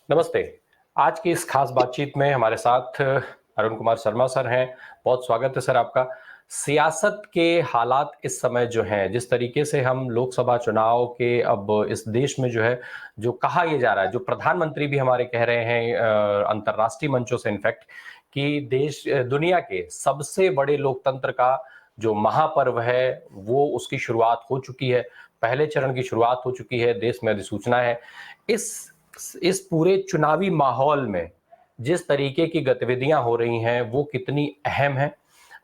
नमस्ते। आज की इस खास बातचीत में हमारे साथ अरुण कुमार शर्मा सर हैं। बहुत स्वागत है सर आपका। सियासत के हालात इस समय जो हैं, जिस तरीके से हम लोकसभा चुनाव के अब इस देश में जो है, जो कहा ये जा रहा है, जो प्रधानमंत्री भी हमारे कह रहे हैं अंतर्राष्ट्रीय मंचों से इनफैक्ट, कि देश दुनिया के सबसे बड़े लोकतंत्र का जो महापर्व है, वो उसकी शुरुआत हो चुकी है। पहले चरण की शुरुआत हो चुकी है, देश में अधिसूचना है। इस इस पूरे चुनावी माहौल में जिस तरीके की गतिविधियां हो रही हैं वो कितनी अहम है,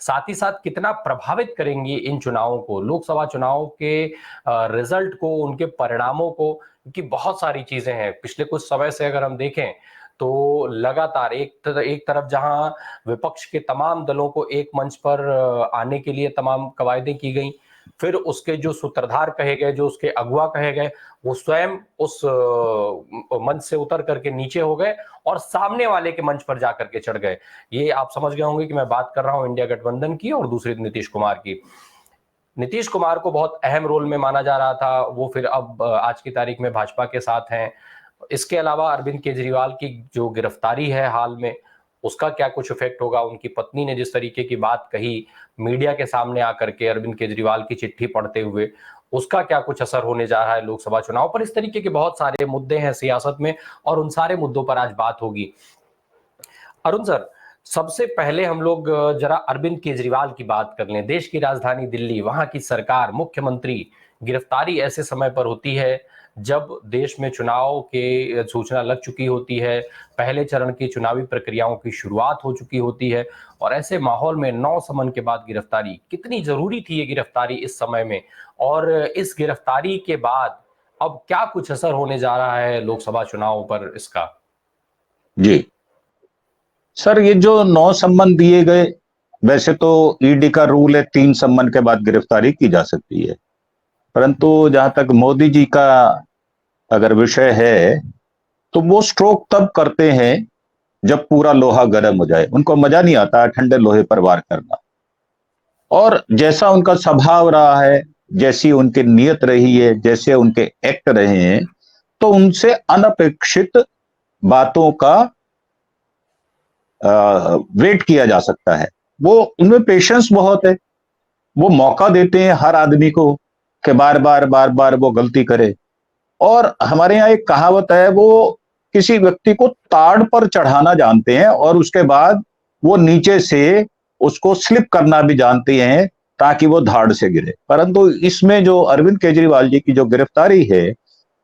साथ ही साथ कितना प्रभावित करेंगी इन चुनावों को, लोकसभा चुनाव के रिजल्ट को, उनके परिणामों को, क्योंकि बहुत सारी चीजें हैं। पिछले कुछ समय से अगर हम देखें तो लगातार एक तरफ जहां विपक्ष के तमाम दलों को एक मंच पर आने के लिए तमाम कवायदें की गई, फिर उसके जो सूत्रधार कहे गए, जो उसके अगुवा कहे गए, वो स्वयं उस मंच से उतर करके नीचे हो गए और सामने वाले के मंच पर जाकर के चढ़ गए। ये आप समझ गए होंगे कि मैं बात कर रहा हूं इंडिया गठबंधन की और दूसरी नीतीश कुमार की। नीतीश कुमार को बहुत अहम रोल में माना जा रहा था, वो फिर अब आज की तारीख में भाजपा के साथ हैं। इसके अलावा अरविंद केजरीवाल की जो गिरफ्तारी है हाल में, उसका क्या कुछ इफेक्ट होगा? उनकी पत्नी ने जिस तरीके की बात कही मीडिया के सामने आकर के अरविंद केजरीवाल की चिट्ठी पढ़ते हुए, उसका क्या कुछ असर होने जा रहा है लोकसभा चुनाव पर? इस तरीके के बहुत सारे मुद्दे हैं सियासत में और उन सारे मुद्दों पर आज बात होगी। अरुण सर, सबसे पहले हम लोग जरा अरविंद केजरीवाल की बात कर लें। देश की राजधानी दिल्ली, वहां की सरकार, मुख्यमंत्री, गिरफ्तारी ऐसे समय पर होती है जब देश में चुनाव के सूचना लग चुकी होती है, पहले चरण की चुनावी प्रक्रियाओं की शुरुआत हो चुकी होती है, और ऐसे माहौल में 9 समन के बाद गिरफ्तारी कितनी जरूरी थी? ये गिरफ्तारी इस समय में, और इस गिरफ्तारी के बाद अब क्या कुछ असर होने जा रहा है लोकसभा चुनाव पर इसका? जी सर, ये जो 9 सम्मन दिए गए, वैसे तो ईडी का रूल है 3 सम्मन के बाद गिरफ्तारी की जा सकती है। परंतु जहां तक मोदी जी का अगर विषय है, तो वो स्ट्रोक तब करते हैं जब पूरा लोहा गर्म हो जाए। उनको मजा नहीं आता ठंडे लोहे पर वार करना। और जैसा उनका स्वभाव रहा है, जैसी उनकी नीयत रही है, जैसे उनके एक्ट रहे हैं, तो उनसे अनपेक्षित बातों का वेट किया जा सकता है। वो उनमें पेशेंस बहुत है। वो मौका देते हैं हर आदमी को कि बार बार बार बार वो गलती करे। और हमारे यहाँ एक कहावत है, वो किसी व्यक्ति को ताड़ पर चढ़ाना जानते हैं और उसके बाद वो नीचे से उसको स्लिप करना भी जानते हैं ताकि वो धाड़ से गिरे। परंतु इसमें जो अरविंद केजरीवाल जी की जो गिरफ्तारी है,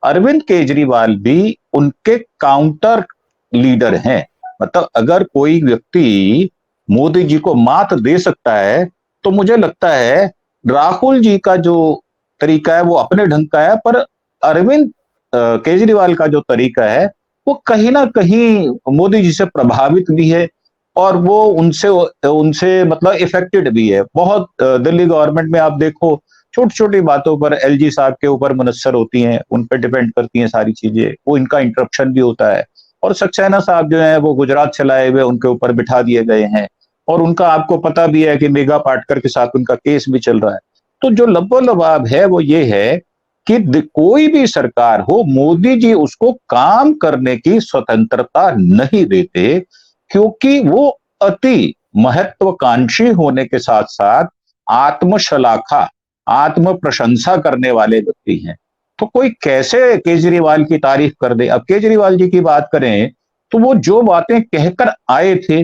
अरविंद केजरीवाल भी उनके काउंटर लीडर हैं। मतलब अगर कोई व्यक्ति मोदी जी को मात दे सकता है, तो मुझे लगता है राहुल जी का जो तरीका है वो अपने ढंग का है, पर अरविंद केजरीवाल का जो तरीका है वो कहीं ना कहीं मोदी जी से प्रभावित भी है और वो उनसे उनसे मतलब इफेक्टेड भी है बहुत। दिल्ली गवर्नमेंट में आप देखो, छोटी छोटी बातों पर एलजी साहब के ऊपर मुनस्सर होती हैं, उन पर डिपेंड करती हैं सारी चीजें। वो इनका इंटरप्शन भी होता है। और सक्सेना साहब जो है वो गुजरात चलाए हुए उनके ऊपर बिठा दिए गए हैं, और उनका आपको पता भी है कि मेगा पाटकर के साथ उनका केस भी चल रहा है। तो जो लब्बो लबाब है वो ये है कि कोई भी सरकार हो, मोदी जी उसको काम करने की स्वतंत्रता नहीं देते, क्योंकि वो अति महत्वाकांक्षी होने के साथ साथ आत्मशलाखा, आत्म प्रशंसा करने वाले व्यक्ति हैं। तो कोई कैसे केजरीवाल की तारीफ कर दे? अब केजरीवाल जी की बात करें तो वो जो बातें कहकर आए थे,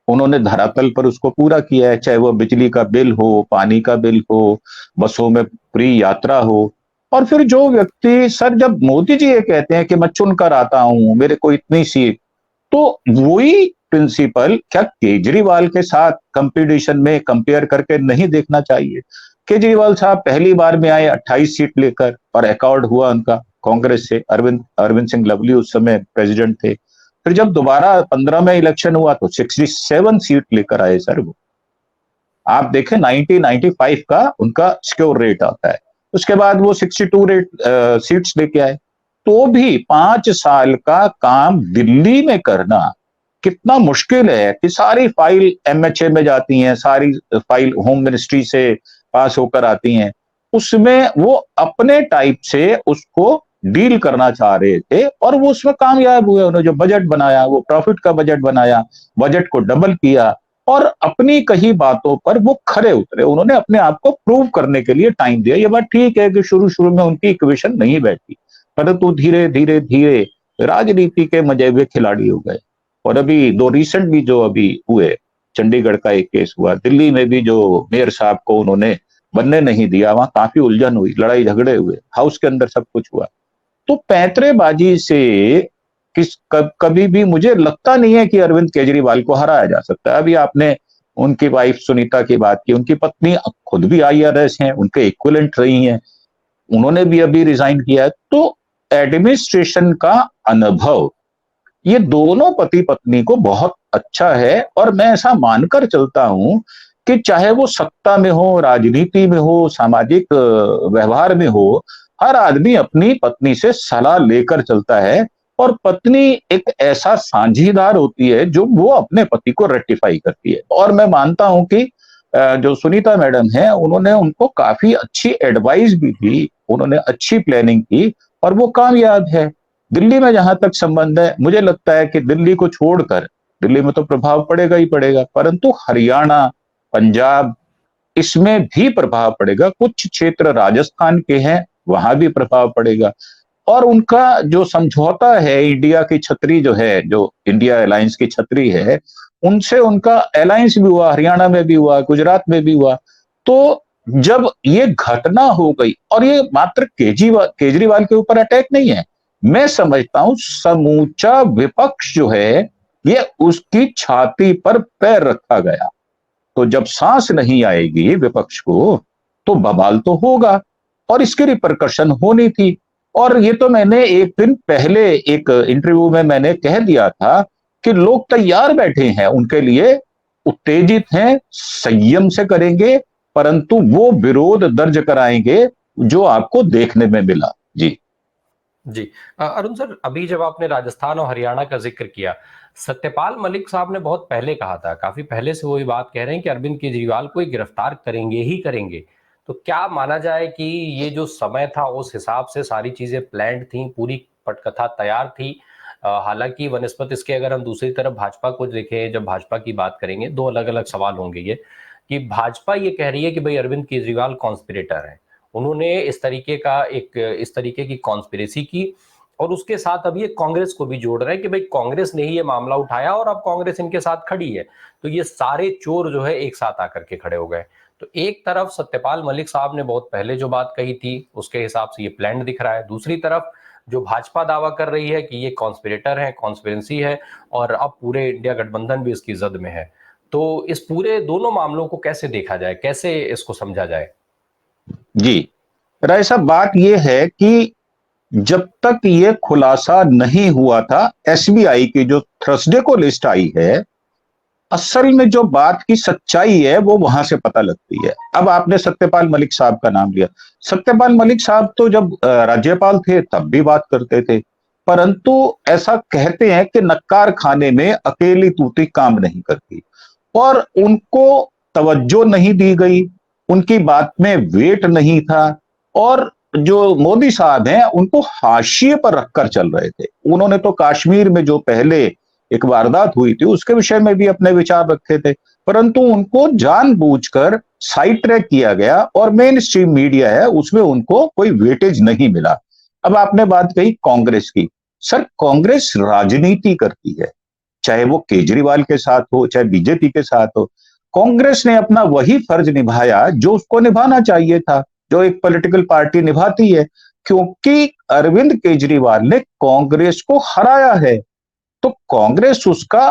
उन्होंने धरातल पर उसको पूरा किया है। चाहे वो बिजली का बिल हो, पानी का बिल हो, बसों में फ्री यात्रा हो। और फिर जो व्यक्ति, सर जब मोदी जी ये कहते हैं कि मैं चुनकर आता हूं, मेरे को इतनी सीट, तो वही प्रिंसिपल क्या केजरीवाल के साथ कंपटीशन में कंपेयर करके नहीं देखना चाहिए? केजरीवाल साहब पहली बार में आए 28 सीट लेकर और अकॉर्ड हुआ उनका कांग्रेस से। अरविंद अरविंद सिंह लवली उस समय प्रेसिडेंट थे। फिर जब दोबारा 15 में इलेक्शन हुआ तो 67 सीट लेकर आए सर वो। आप देखें 1995 का उनका स्कोर रेट आता है। उसके बाद वो 62 सीट्स लेके आए। तो भी 5 साल का काम दिल्ली में करना कितना मुश्किल है कि सारी फाइल एमएचए में जाती हैं, सारी फाइल होम मिनिस्ट्री से पास होकर आती हैं। उसमें वो अपने टाइप से उसको डील करना चाह रहे थे और वो उसमें कामयाब हुए। उन्होंने जो बजट बनाया वो प्रॉफिट का बजट बनाया, बजट को डबल किया और अपनी कही बातों पर वो खरे उतरे। उन्होंने अपने आप को प्रूव करने के लिए टाइम दिया। ये बात ठीक है कि शुरू शुरू में उनकी इक्वेशन नहीं बैठी, परंतु धीरे धीरे धीरे राजनीति के मजे हुए खिलाड़ी हो गए। और अभी दो रिसेंट भी जो अभी हुए, चंडीगढ़ का एक केस हुआ, दिल्ली में भी जो मेयर साहब को उन्होंने बनने नहीं दिया, वहां काफी उलझन हुई, लड़ाई झगड़े हुए, हाउस के अंदर सब कुछ हुआ। तो पैंतरेबाजी से कभी भी मुझे लगता नहीं है कि अरविंद केजरीवाल को हराया जा सकता है। अभी आपने उनकी वाइफ सुनीता की बात की, उनकी पत्नी खुद भी IRS हैं, उनके इक्विवेलेंट रही हैं, उन्होंने भी अभी रिजाइन किया है। तो एडमिनिस्ट्रेशन का अनुभव ये दोनों पति पत्नी को बहुत अच्छा है और मैं ऐसा मानकर चलता हूं कि चाहे वो सत्ता में हो, राजनीति में हो, सामाजिक व्यवहार में हो, हर आदमी अपनी पत्नी से सलाह लेकर चलता है और पत्नी एक ऐसा साझीदार होती है जो वो अपने पति को रेक्टिफाई करती है। और मैं मानता हूं कि जो सुनीता मैडम है उन्होंने उनको काफी अच्छी एडवाइस भी दी, उन्होंने अच्छी प्लानिंग की और वो कामयाब है। दिल्ली में जहां तक संबंध है, मुझे लगता है कि दिल्ली को छोड़कर, दिल्ली में तो प्रभाव पड़ेगा ही पड़ेगा, परंतु हरियाणा, पंजाब, इसमें भी प्रभाव पड़ेगा। कुछ क्षेत्र राजस्थान के हैं, वहां भी प्रभाव पड़ेगा। और उनका जो समझौता है, इंडिया की छतरी जो है, जो इंडिया अलायंस की छतरी है, उनसे उनका अलायंस भी हुआ, हरियाणा में भी हुआ, गुजरात में भी हुआ। तो जब ये घटना हो गई, और ये मात्र केजरीवाल के ऊपर अटैक नहीं है, मैं समझता हूं समूचा विपक्ष जो है ये उसकी छाती पर पैर रखा गया। तो जब सांस नहीं आएगी विपक्ष को तो बवाल तो होगा और इसकी रिपरकशन होनी थी। और ये तो मैंने एक दिन पहले एक इंटरव्यू में मैंने कह दिया था कि लोग तैयार बैठे हैं उनके लिए, उत्तेजित हैं, संयम से करेंगे, परंतु वो विरोध दर्ज कराएंगे जो आपको देखने में मिला। जी जी। अरुण सर, अभी जब आपने राजस्थान और हरियाणा का जिक्र किया, सत्यपाल मलिक साहब ने बहुत पहले कहा था, काफी पहले से वो ये बात कह रहे हैं कि अरविंद केजरीवाल को गिरफ्तार करेंगे ही करेंगे। तो क्या माना जाए कि ये जो समय था उस हिसाब से सारी चीजें प्लान्ड थी, पूरी पटकथा तैयार थी? हालांकि वनस्पत इसके अगर हम दूसरी तरफ भाजपा को देखें, जब भाजपा की बात करेंगे, दो अलग अलग सवाल होंगे ये, कि भाजपा ये कह रही है कि भाई अरविंद केजरीवाल कॉन्स्पिरेटर है, उन्होंने इस तरीके की कॉन्स्पिरेसी की, और उसके साथ अब ये कांग्रेस को भी जोड़ रहे हैं कि भाई कांग्रेस ने ही ये मामला उठाया और अब कांग्रेस इनके साथ खड़ी है। तो ये सारे चोर जो है एक साथ आकर के खड़े हो गए। तो एक तरफ सत्यपाल मलिक साहब ने बहुत पहले जो बात कही थी उसके हिसाब से ये प्लान दिख रहा है, दूसरी तरफ जो भाजपा दावा कर रही है कि ये कॉन्स्पिरेटर है, कॉन्स्पिरेंसी है, और अब पूरे इंडिया गठबंधन भी इसकी जद में है। तो इस पूरे दोनों मामलों को कैसे देखा जाए, कैसे इसको समझा जाए? जी राय साहब, बात यह है कि जब तक ये खुलासा नहीं हुआ था, SBI की जो थर्सडे को लिस्ट आई है, असल में जो बात की सच्चाई है वो वहां से पता लगती है। अब आपने सत्यपाल मलिक साहब का नाम लिया, सत्यपाल मलिक साहब तो जब राज्यपाल थे तब भी बात करते थे, परंतु ऐसा कहते हैं कि नक्कार खाने में अकेली तूती काम नहीं करती, और उनको तवज्जो नहीं दी गई, उनकी बात में वेट नहीं था, और जो मोदी साहब हैं उनको हाशिए पर रखकर चल रहे थे। उन्होंने तो कश्मीर में जो पहले एक वारदात हुई थी उसके विषय में भी अपने विचार रखे थे, परंतु उनको जानबूझकर साइड ट्रैक किया गया और मेन स्ट्रीम मीडिया है उसमें उनको कोई वेटेज नहीं मिला। अब आपने बात कही कांग्रेस की, सर कांग्रेस राजनीति करती है, चाहे वो केजरीवाल के साथ हो चाहे बीजेपी के साथ हो। कांग्रेस ने अपना वही फर्ज निभाया जो उसको निभाना चाहिए था, जो एक पॉलिटिकल पार्टी निभाती है, क्योंकि अरविंद केजरीवाल ने कांग्रेस को हराया है, तो कांग्रेस उसका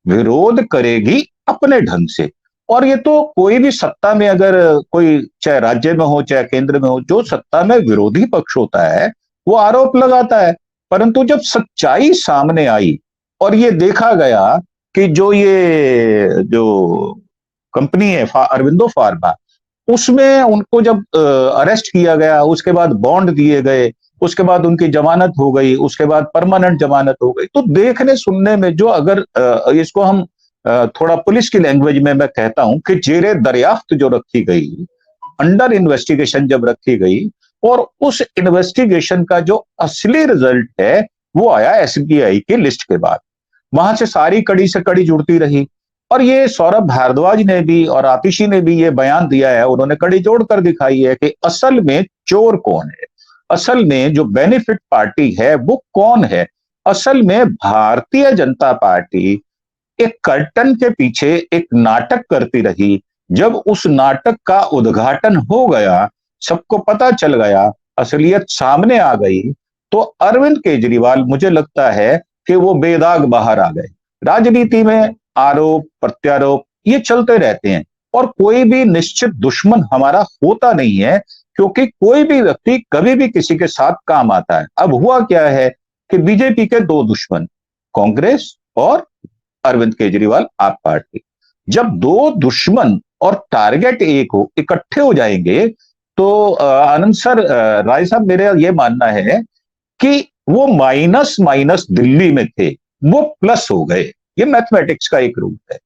विरोध करेगी अपने ढंग से। और ये तो कोई भी सत्ता में अगर कोई चाहे राज्य में हो चाहे केंद्र में हो, जो सत्ता में विरोधी पक्ष होता है वो आरोप लगाता है, परंतु जब सच्चाई सामने आई और ये देखा गया कि जो कंपनी है अरविंदो फार्मा, उसमें उनको जब अरेस्ट किया गया, उसके बाद बॉन्ड दिए गए, उसके बाद उनकी जमानत हो गई, उसके बाद परमानेंट जमानत हो गई, तो देखने सुनने में जो अगर इसको हम थोड़ा पुलिस की लैंग्वेज में मैं कहता हूं कि जेरे दरियाफ्त जो रखी गई, अंडर इन्वेस्टिगेशन जब रखी गई, और उस इन्वेस्टिगेशन का जो असली रिजल्ट है वो आया एसबीआई की लिस्ट के बाद। वहां से सारी कड़ी से कड़ी जुड़ती रही। और ये सौरभ भारद्वाज ने भी और आतिशी ने भी ये बयान दिया है, उन्होंने कड़ी जोड़कर दिखाई है कि असल में चोर कौन है, असल में जो बेनिफिट पार्टी है वो कौन है। असल में भारतीय जनता पार्टी एक कर्टन के पीछे एक नाटक करती रही। जब उस नाटक का उद्घाटन हो गया, सबको पता चल गया, असलियत सामने आ गई, तो अरविंद केजरीवाल मुझे लगता है कि वो बेदाग बाहर आ गए। राजनीति में आरोप प्रत्यारोप ये चलते रहते हैं और कोई भी निश्चित दुश्मन हमारा होता नहीं है, क्योंकि कोई भी व्यक्ति कभी भी किसी के साथ काम आता है। अब हुआ क्या है कि बीजेपी के दो दुश्मन, कांग्रेस और अरविंद केजरीवाल आप पार्टी, जब दो दुश्मन और टारगेट एक हो इकट्ठे हो जाएंगे तो आनंद सर, राय साहब, मेरा यह मानना है कि वो माइनस माइनस दिल्ली में थे वो प्लस हो गए। ये मैथमेटिक्स का एक रूप है।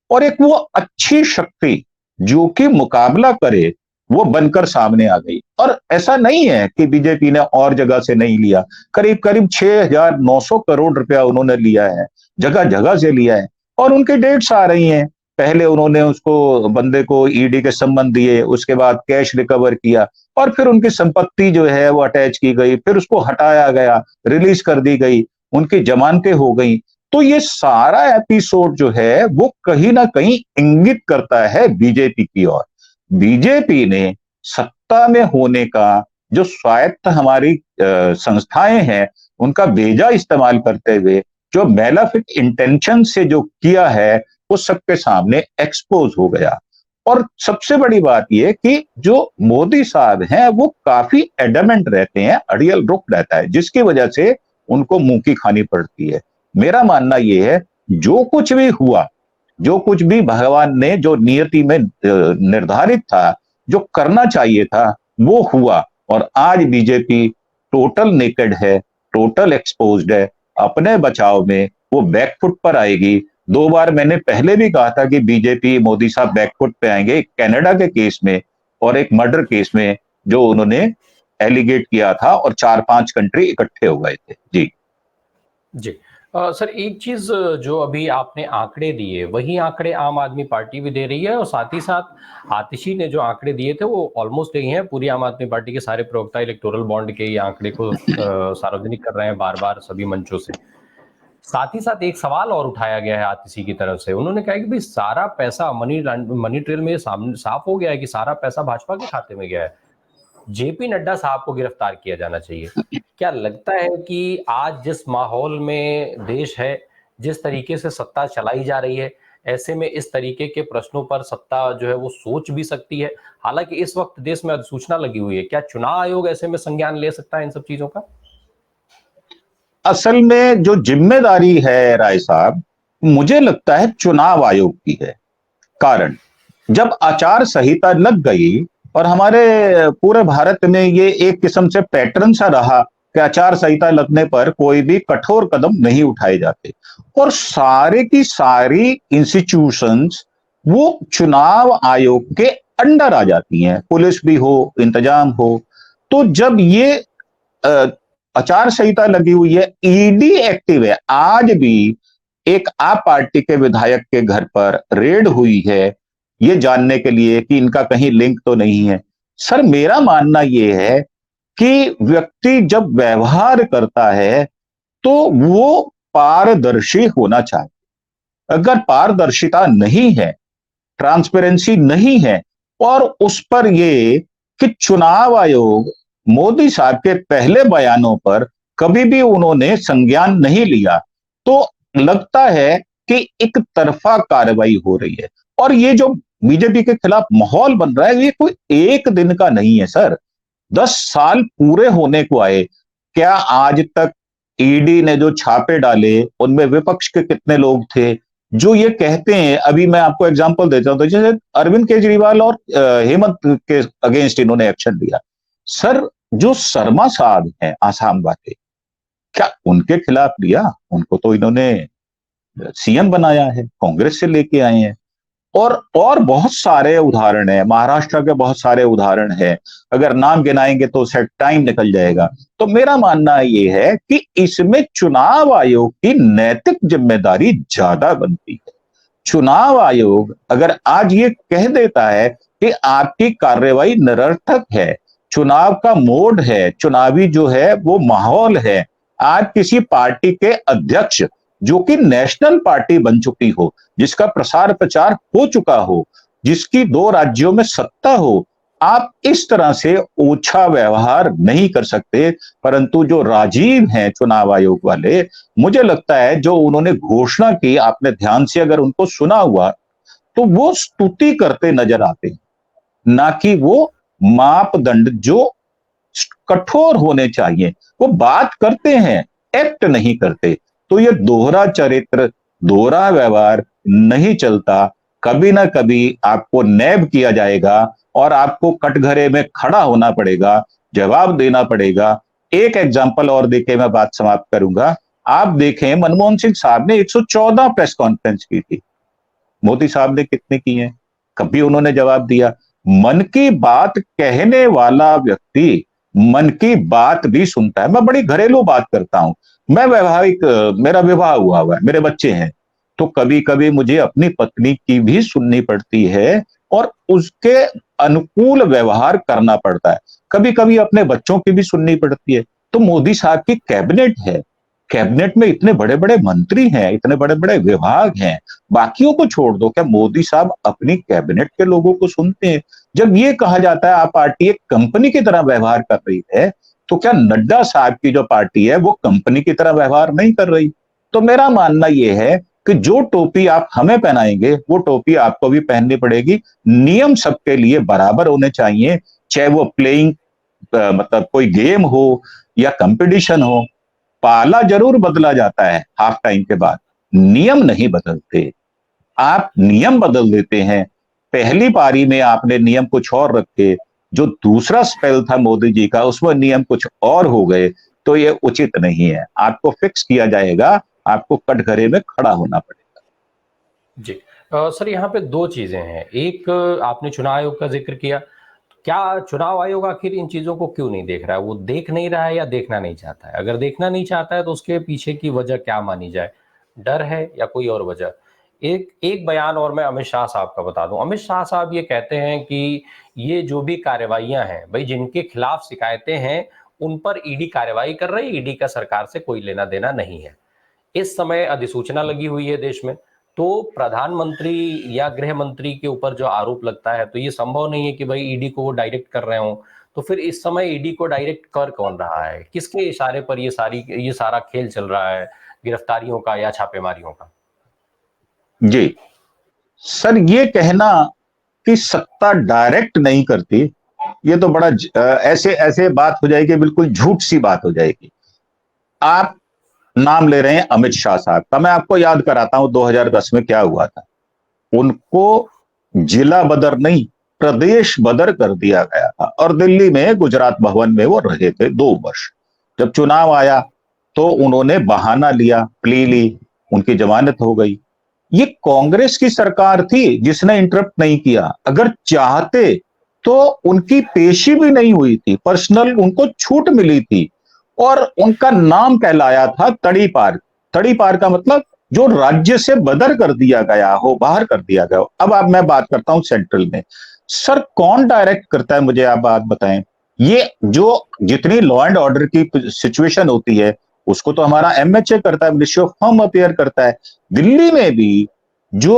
और एक वो अच्छी शक्ति जो कि मुकाबला करे वो बनकर सामने आ गई। और ऐसा नहीं है कि बीजेपी ने और जगह से नहीं लिया, करीब करीब 6,900 करोड़ रुपया उन्होंने लिया है, जगह जगह से लिया है। और उनकी डेट्स आ रही हैं। पहले उन्होंने उसको बंदे को ईडी के संबंध दिए, उसके बाद कैश रिकवर किया, और फिर उनकी संपत्ति जो है वो अटैच की गई, फिर उसको हटाया गया, रिलीज कर दी गई, उनकी जमानतें हो गई। तो ये सारा एपिसोड जो है वो कहीं ना कहीं इंगित करता है बीजेपी की ओर। बीजेपी ने सत्ता में होने का जो स्वायत्त हमारी संस्थाएं हैं उनका बेजा इस्तेमाल करते हुए जो मैलाफिक इंटेंशन से जो किया है वो सबके सामने एक्सपोज हो गया। और सबसे बड़ी बात यह कि जो मोदी साहब हैं वो काफी एडमेंट रहते हैं, अड़ियल रुख रहता है, जिसकी वजह से उनको मुंह की खानी पड़ती है। मेरा मानना यह है जो कुछ भी हुआ, जो कुछ भी भगवान ने जो नियति में निर्धारित था, जो करना चाहिए था वो हुआ। और आज बीजेपी टोटल नेकेड है, टोटल एक्सपोज्ड है। अपने बचाव में वो बैकफुट पर आएगी। 2 बार मैंने पहले भी कहा था कि बीजेपी मोदी साहब बैकफुट पे आएंगे, कनाडा के केस में और एक मर्डर केस में जो उन्होंने एलिगेट किया था, और 4-5 कंट्री इकट्ठे हो गए थे। जी जी। सर, एक चीज जो अभी आपने आंकड़े दिए वही आंकड़े आम आदमी पार्टी भी दे रही है, और साथ ही साथ आतिशी ने जो आंकड़े दिए थे वो ऑलमोस्ट यही हैं। पूरी आम आदमी पार्टी के सारे प्रवक्ता इलेक्टोरल बॉन्ड के ये आंकड़े को सार्वजनिक कर रहे हैं बार बार सभी मंचों से। साथ ही साथ एक सवाल और उठाया गया है आतिशी की तरफ से। उन्होंने कहा कि भाई सारा पैसा मनी ट्रेल में साफ हो गया है कि सारा पैसा भाजपा के खाते में गया है, जेपी नड्डा साहब को गिरफ्तार किया जाना चाहिए। क्या लगता है कि आज जिस माहौल में देश है, जिस तरीके से सत्ता चलाई जा रही है, ऐसे में इस तरीके के प्रश्नों पर सत्ता जो है वो सोच भी सकती है? हालांकि इस वक्त देश में अधिसूचना लगी हुई है, क्या चुनाव आयोग ऐसे में संज्ञान ले सकता है इन सब चीजों का? असल में जो जिम्मेदारी है राय साहब, मुझे लगता है चुनाव आयोग की है। कारण, जब आचार संहिता लग गई, और हमारे पूरे भारत में ये एक किस्म से पैटर्न सा रहा कि आचार संहिता लगने पर कोई भी कठोर कदम नहीं उठाए जाते, और सारे की सारी इंस्टीट्यूशंस वो चुनाव आयोग के अंडर आ जाती हैं, पुलिस भी हो, इंतजाम हो। तो जब ये आचार संहिता लगी हुई है, ईडी एक्टिव है, आज भी एक आप पार्टी के विधायक के घर पर रेड हुई है ये जानने के लिए कि इनका कहीं लिंक तो नहीं है। सर, मेरा मानना यह है कि व्यक्ति जब व्यवहार करता है तो वो पारदर्शी होना चाहिए। अगर पारदर्शिता नहीं है, ट्रांसपेरेंसी नहीं है, और उस पर ये कि चुनाव आयोग मोदी साहब के पहले बयानों पर कभी भी उन्होंने संज्ञान नहीं लिया, तो लगता है कि एक तरफा कार्रवाई हो रही है। और ये जो बीजेपी के खिलाफ माहौल बन रहा है ये कोई एक दिन का नहीं है सर, 10 साल पूरे होने को आए। क्या आज तक ईडी ने जो छापे डाले उनमें विपक्ष के कितने लोग थे जो ये कहते हैं? अभी मैं आपको एग्जांपल देता हूं, तो जैसे अरविंद केजरीवाल और हेमंत के अगेंस्ट इन्होंने एक्शन लिया। सर, जो शर्मा साहब हैं आसाम वाले, क्या उनके खिलाफ लिया? उनको तो इन्होंने सीएम बनाया है, कांग्रेस से लेके आए हैं। और बहुत सारे उदाहरण हैं, महाराष्ट्र के बहुत सारे उदाहरण हैं। अगर नाम गिनाएंगे तो शायद टाइम निकल जाएगा। तो मेरा मानना ये है कि इसमें चुनाव आयोग की नैतिक जिम्मेदारी ज्यादा बनती है। चुनाव आयोग अगर आज ये कह देता है कि आपकी कार्रवाई निरर्थक है, चुनाव का मोड है, चुनावी जो है वो माहौल है, आज किसी पार्टी के अध्यक्ष जो कि नेशनल पार्टी बन चुकी हो, जिसका प्रसार प्रचार हो चुका हो, जिसकी 2 राज्यों में सत्ता हो, आप इस तरह से ओछा व्यवहार नहीं कर सकते। परंतु जो राजीव हैं चुनाव आयोग वाले, मुझे लगता है जो उन्होंने घोषणा की, आपने ध्यान से अगर उनको सुना हुआ, तो वो स्तुति करते नजर आते हैं, ना कि वो मापदंड जो कठोर होने चाहिए वो बात करते हैं, एक्ट नहीं करते। तो ये दोहरा चरित्र, दोहरा व्यवहार नहीं चलता। कभी ना कभी आपको नैब किया जाएगा और आपको कटघरे में खड़ा होना पड़ेगा, जवाब देना पड़ेगा। एक एग्जाम्पल और देके मैं बात समाप्त करूंगा। आप देखें, मनमोहन सिंह साहब ने 114 प्रेस कॉन्फ्रेंस की थी, मोदी साहब ने कितने की है? कभी उन्होंने जवाब दिया? मन की बात कहने वाला व्यक्ति मन की बात भी सुनता है। मैं बड़ी घरेलू बात करता हूं, मैं वैवाहिक, मेरा विवाह हुआ है, मेरे बच्चे हैं, तो कभी कभी मुझे अपनी पत्नी की भी सुननी पड़ती है और उसके अनुकूल व्यवहार करना पड़ता है। कभी कभी अपने बच्चों की भी सुननी पड़ती है। तो मोदी साहब की कैबिनेट है, कैबिनेट में इतने बड़े बड़े मंत्री हैं, इतने बड़े बड़े विभाग हैं, बाकियों को छोड़ दो, क्या मोदी साहब अपनी कैबिनेट के लोगों को सुनते हैं? जब ये कहा जाता है आप पार्टी एक कंपनी की तरह व्यवहार कर रही है, तो क्या नड्डा साहब की जो पार्टी है वो कंपनी की तरह व्यवहार नहीं कर रही? तो मेरा मानना यह है कि जो टोपी आप हमें पहनाएंगे वो टोपी आपको भी पहननी पड़ेगी। नियम सबके लिए बराबर होने चाहिए, चाहे वो प्लेइंग मतलब कोई गेम हो या कंपटीशन हो। पाला जरूर बदला जाता है हाफ टाइम के बाद, नियम नहीं बदलते। आप नियम बदल देते हैं। पहली पारी में आपने नियम कुछ और रखे, जो दूसरा स्पेल था मोदी जी का उसमें नियम कुछ और हो गए, तो ये उचित नहीं है। आपको फिक्स किया जाएगा, आपको कटघरे में खड़ा होना पड़ेगा। जी सर, यहाँ पे 2 चीजें हैं। एक, आपने चुनाव आयोग का जिक्र किया, क्या चुनाव आयोग आखिर इन चीजों को क्यों नहीं देख रहा है? वो देख नहीं रहा है या देखना नहीं चाहता है? अगर देखना नहीं चाहता है तो उसके पीछे की वजह क्या मानी जाए? डर है या कोई और वजह? एक एक बयान और मैं अमित शाह साहब का बता दूं। अमित शाह साहब ये कहते हैं कि ये जो भी कार्रवाइयां हैं, भाई जिनके खिलाफ शिकायतें हैं उन पर ईडी कार्रवाई कर रही है, ईडी का सरकार से कोई लेना देना नहीं है। इस समय अधिसूचना लगी हुई है देश में, तो प्रधानमंत्री या गृह मंत्री के ऊपर जो आरोप लगता है, तो ये संभव नहीं है कि भाई ईडी को वो डायरेक्ट कर रहे हो। तो फिर इस समय ईडी को डायरेक्ट कर कौन रहा है? किसके इशारे पर ये सारा खेल चल रहा है, गिरफ्तारियों का या छापेमारियों का? जी सर, ये कहना कि सत्ता डायरेक्ट नहीं करती, ये तो बड़ा ऐसे ऐसे बात हो जाएगी, बिल्कुल झूठ सी बात हो जाएगी। आप नाम ले रहे हैं अमित शाह साहब का, मैं आपको याद कराता हूं 2010 में क्या हुआ था। उनको जिला बदर नहीं, प्रदेश बदर कर दिया गया था और दिल्ली में गुजरात भवन में वो रहे थे 2 वर्ष। जब चुनाव आया तो उन्होंने बहाना लिया, प्ली ली, उनकी जमानत हो गई। ये कांग्रेस की सरकार थी जिसने इंटरप्ट नहीं किया। अगर चाहते तो उनकी पेशी भी नहीं हुई थी, पर्सनल उनको छूट मिली थी और उनका नाम कहलाया था तड़ी पार। तड़ी पार का मतलब जो राज्य से बदर कर दिया गया हो, बाहर कर दिया गया हो। अब मैं बात करता हूं सेंट्रल में। सर कौन डायरेक्ट करता है, मुझे आप बात बताएं। ये जो जितनी लॉ एंड ऑर्डर की सिचुएशन होती है उसको तो हमारा एमएचए करता है, मिनिस्ट्री ऑफ होम अफेयर करता है। दिल्ली में भी जो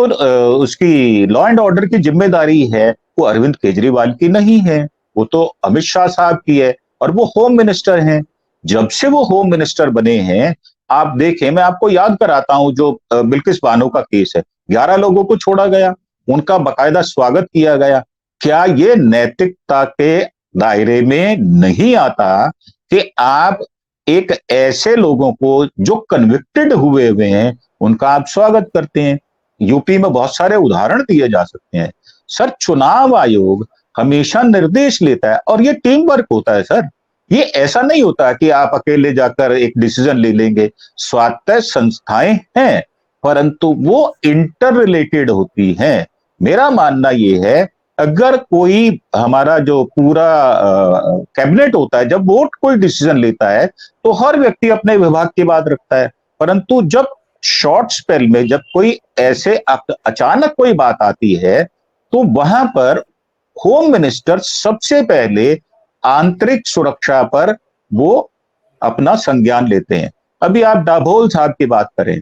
उसकी लॉ एंड ऑर्डर की जिम्मेदारी है वो अरविंद केजरीवाल की नहीं है, वो तो अमित शाह साहब की है और वो होम मिनिस्टर हैं। जब से वो होम मिनिस्टर बने हैं, आप देखें, मैं आपको याद कराता हूं जो बिल्किस बानो का केस है, 11 लोगों को छोड़ा गया, उनका बकायदा स्वागत किया गया। क्या ये नैतिकता के दायरे में नहीं आता कि आप एक ऐसे लोगों को जो कन्विक्टेड हुए हैं उनका आप स्वागत करते हैं? यूपी में बहुत सारे उदाहरण दिए जा सकते हैं। सर चुनाव आयोग हमेशा निर्देश लेता है और ये टीम वर्क होता है सर। ये ऐसा नहीं होता कि आप अकेले जाकर एक डिसीजन ले लेंगे। स्वायत्त संस्थाएं हैं परंतु वो इंटर रिलेटेड होती हैं। मेरा मानना ये है, अगर कोई हमारा जो पूरा कैबिनेट होता है, जब वोट कोई डिसीजन लेता है तो हर व्यक्ति अपने विभाग की बात रखता है, परंतु जब शॉर्ट स्पेल में जब कोई ऐसे अचानक कोई बात आती है तो वहां पर होम मिनिस्टर सबसे पहले आंतरिक सुरक्षा पर वो अपना संज्ञान लेते हैं। अभी आप दाभोल साहब की बात करें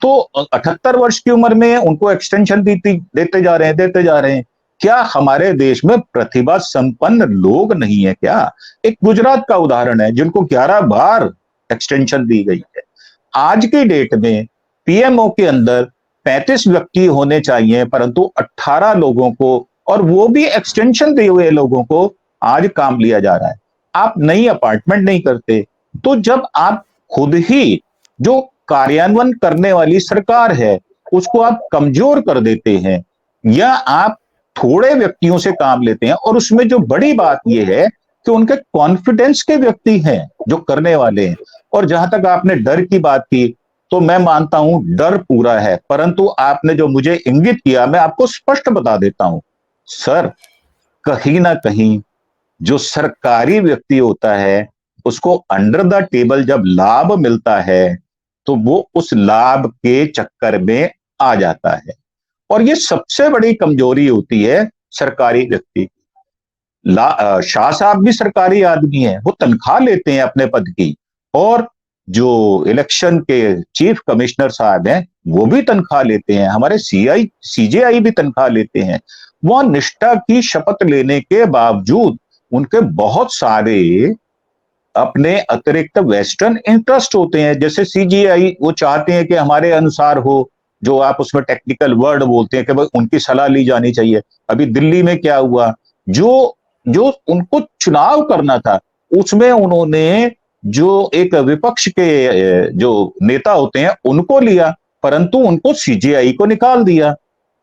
तो 78 वर्ष की उम्र में उनको एक्सटेंशन देते जा रहे हैं। क्या हमारे देश में प्रतिभा संपन्न लोग नहीं है क्या? एक गुजरात का उदाहरण है जिनको 11 बार एक्सटेंशन दी गई है। आज की डेट में पीएमओ के अंदर 35 व्यक्ति होने चाहिए, परंतु 18 लोगों को, और वो भी एक्सटेंशन दिए हुए लोगों को आज काम लिया जा रहा है। आप नई अपार्टमेंट नहीं करते, तो जब आप खुद ही जो कार्यान्वयन करने वाली सरकार है उसको आप कमजोर कर देते हैं, या आप थोड़े व्यक्तियों से काम लेते हैं, और उसमें जो बड़ी बात यह है कि उनके कॉन्फिडेंस के व्यक्ति हैं जो करने वाले हैं। और जहां तक आपने डर की बात की, तो मैं मानता हूं डर पूरा है, परंतु आपने जो मुझे इंगित किया मैं आपको स्पष्ट बता देता हूं सर, कहीं ना कहीं जो सरकारी व्यक्ति होता है उसको अंडर द टेबल जब लाभ मिलता है तो वो उस लाभ के चक्कर में आ जाता है, और ये सबसे बड़ी कमजोरी होती है सरकारी व्यक्ति की। शाह साहब भी सरकारी आदमी है, वो तनख्वाह लेते हैं अपने पद की, और जो इलेक्शन के चीफ कमिश्नर साहब हैं वो भी तनख्वाह लेते हैं, हमारे सीजेआई भी तनख्वाह लेते हैं। वह निष्ठा की शपथ लेने के बावजूद उनके बहुत सारे अपने अतिरिक्त वेस्टर्न इंटरेस्ट होते हैं। जैसे सीजीआई वो चाहते हैं कि हमारे अनुसार हो, जो आप उसमें टेक्निकल वर्ड बोलते हैं कि भाई उनकी सलाह ली जानी चाहिए। अभी दिल्ली में क्या हुआ, जो जो उनको चुनाव करना था उसमें उन्होंने जो एक विपक्ष के जो नेता होते हैं उनको लिया, परंतु उनको सीजेआई को निकाल दिया।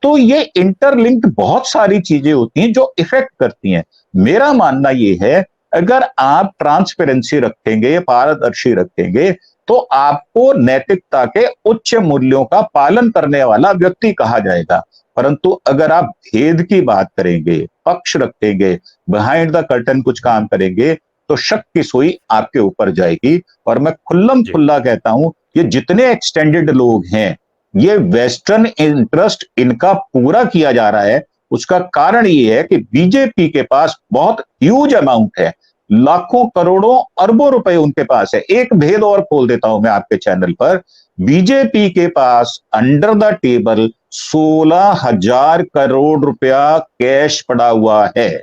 तो ये इंटरलिंक्ड बहुत सारी चीजें होती हैं जो इफेक्ट करती हैं। मेरा मानना ये है, अगर आप ट्रांसपेरेंसी रखेंगे, पारदर्शी रखेंगे, तो आपको नैतिकता के उच्च मूल्यों का पालन करने वाला व्यक्ति कहा जाएगा। परंतु अगर आप भेद की बात करेंगे, पक्ष रखेंगे, बिहाइंड द कर्टन कुछ काम करेंगे, तो शक की सुई आपके ऊपर जाएगी। और मैं खुल्लम खुल्ला कहता हूं, ये जितने एक्सटेंडेड लोग हैं, ये वेस्टर्न इंटरेस्ट इनका पूरा किया जा रहा है। उसका कारण ये है कि बीजेपी के पास बहुत ह्यूज अमाउंट है, लाखों करोड़ों अरबों रुपए उनके पास है। एक भेद और खोल देता हूं मैं आपके चैनल पर, बीजेपी के पास अंडर द टेबल 16,000 करोड़ रुपया कैश पड़ा हुआ है।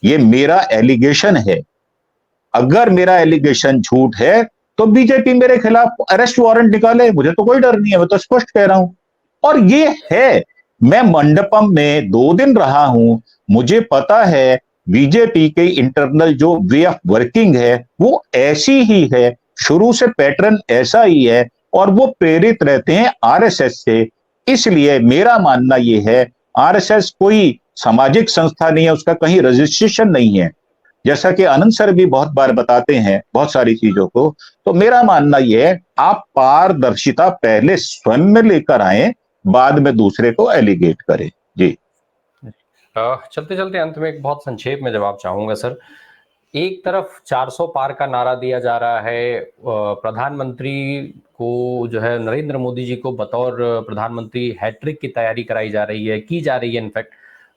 ये मेरा एलिगेशन है, अगर मेरा एलिगेशन झूठ है तो बीजेपी मेरे खिलाफ अरेस्ट वारंट निकाले, मुझे तो कोई डर नहीं है, मैं तो स्पष्ट कह रहा हूं। और ये है, मैं मंडपम में 2 दिन रहा हूं, मुझे पता है बीजेपी के इंटरनल जो वे ऑफ वर्किंग है वो ऐसी ही है, शुरू से पैटर्न ऐसा ही है, और वो प्रेरित रहते हैं आरएसएस से। इसलिए मेरा मानना यह है, आरएसएस कोई सामाजिक संस्था नहीं है, उसका कहीं रजिस्ट्रेशन नहीं है, जैसा कि आनंद सर भी बहुत बार बताते हैं बहुत सारी चीजों को। तो मेरा मानना यह है, आप पारदर्शिता पहले स्वयं में लेकर आए, बाद में दूसरे को एलिगेट करें। जी चलते चलते अंत में एक बहुत संक्षेप में जवाब चाहूंगा सर। एक तरफ 400 पार का नारा दिया जा रहा है, प्रधानमंत्री को जो है नरेंद्र मोदी जी को बतौर प्रधानमंत्री हैट्रिक की तैयारी कराई जा रही है, की जा रही है इनफैक्ट।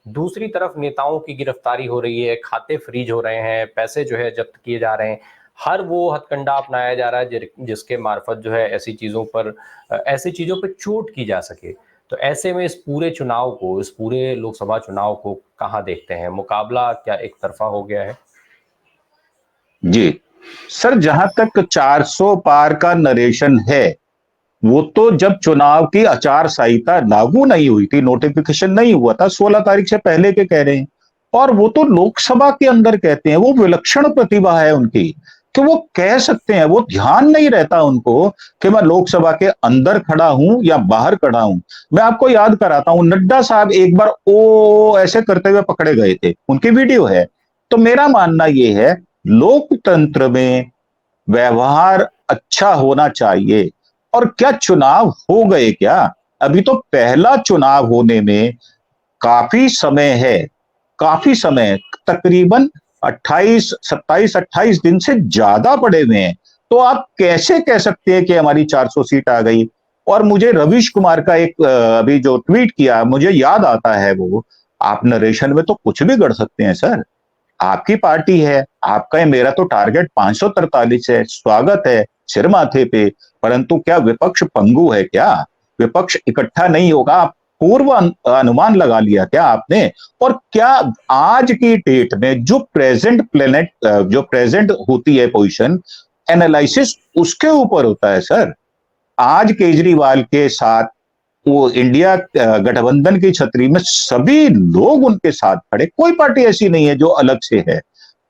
दूसरी तरफ नेताओं की गिरफ्तारी हो रही है, खाते फ्रीज हो रहे हैं, पैसे जो है जब्त किए जा रहे हैं, हर वो हथकंडा अपनाया जा रहा है जिसके मार्फत जो है ऐसी चीजों पर चोट की जा सके। तो ऐसे में इस पूरे चुनाव को, इस पूरे लोकसभा चुनाव को कहाँ देखते हैं? मुकाबला क्या एक तरफा हो गया है? जी सर, जहां तक 400 पार का नरेशन है, वो तो जब चुनाव की आचार संहिता लागू नहीं हुई थी, नोटिफिकेशन नहीं हुआ था, 16 तारीख से पहले के कह रहे हैं। और वो तो लोकसभा के अंदर कहते हैं, वो विलक्षण प्रतिभा है उनकी कि वो कह सकते हैं, वो ध्यान नहीं रहता उनको कि मैं लोकसभा के अंदर खड़ा हूं या बाहर खड़ा हूं। मैं आपको याद कराता हूं, नड्डा साहब एक बार ओ ऐसे करते हुए पकड़े गए थे, उनकी वीडियो है। तो मेरा मानना यह है, लोकतंत्र में व्यवहार अच्छा होना चाहिए। और क्या चुनाव हो गए क्या? अभी तो पहला चुनाव होने में काफी समय है, काफी समय, तकरीबन 28, 27, 28 दिन से ज्यादा पड़े हुए हैं। तो आप कैसे कह सकते हैं कि हमारी 400 सीट आ गई? और मुझे रवीश कुमार का एक अभी जो ट्वीट किया मुझे याद आता है, वो आप नरेशन में तो कुछ भी गढ़ सकते हैं सर। आपकी पार्टी है, आपका मेरा तो टारगेट 543 है, स्वागत है सिर माथे पे। परंतु क्या विपक्ष पंगु है क्या? विपक्ष इकट्ठा नहीं होगा? आप पूर्व अनुमान लगा लिया क्या आपने? और क्या आज की डेट में जो प्रेजेंट प्लेनेट, जो प्रेजेंट होती है पोजीशन, एनालिसिस उसके ऊपर होता है सर। आज केजरीवाल के साथ वो इंडिया गठबंधन की छतरी में सभी लोग उनके साथ खड़े, कोई पार्टी ऐसी नहीं है जो अलग से है।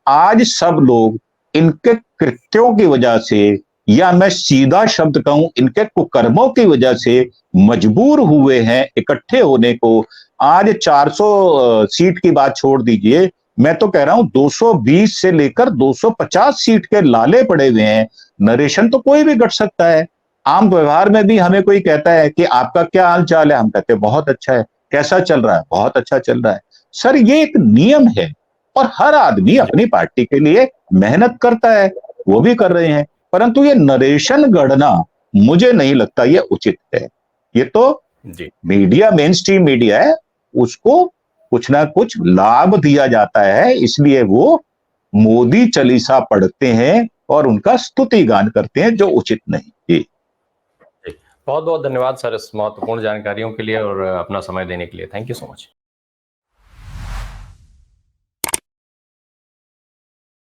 आज सब लोग इनके कृत्यों की वजह से, या मैं सीधा शब्द कहूं इनके कुकर्मों की वजह से मजबूर हुए हैं इकट्ठे होने को। आज 400 सीट की बात छोड़ दीजिए, मैं तो कह रहा हूं 220 से लेकर 250 सीट के लाले पड़े हुए हैं। नरेशन तो कोई भी गढ़ सकता है। आम व्यवहार में भी हमें कोई कहता है कि आपका क्या हाल चाल है, हम कहते हैं बहुत अच्छा है। कैसा चल रहा है? बहुत अच्छा चल रहा है। सर ये एक नियम है, और हर आदमी अपनी पार्टी के लिए मेहनत करता है, वो भी कर रहे हैं। परंतु ये नरेशन गढ़ना मुझे नहीं लगता ये उचित है। ये तो जी मीडिया, मेन स्ट्रीम मीडिया है, उसको कुछ ना कुछ लाभ दिया जाता है, इसलिए वो मोदी चालीसा पढ़ते हैं और उनका स्तुति गान करते हैं, जो उचित नहीं। जी बहुत बहुत धन्यवाद सर इस महत्वपूर्ण जानकारियों के लिए और अपना समय देने के लिए। Thank you so much.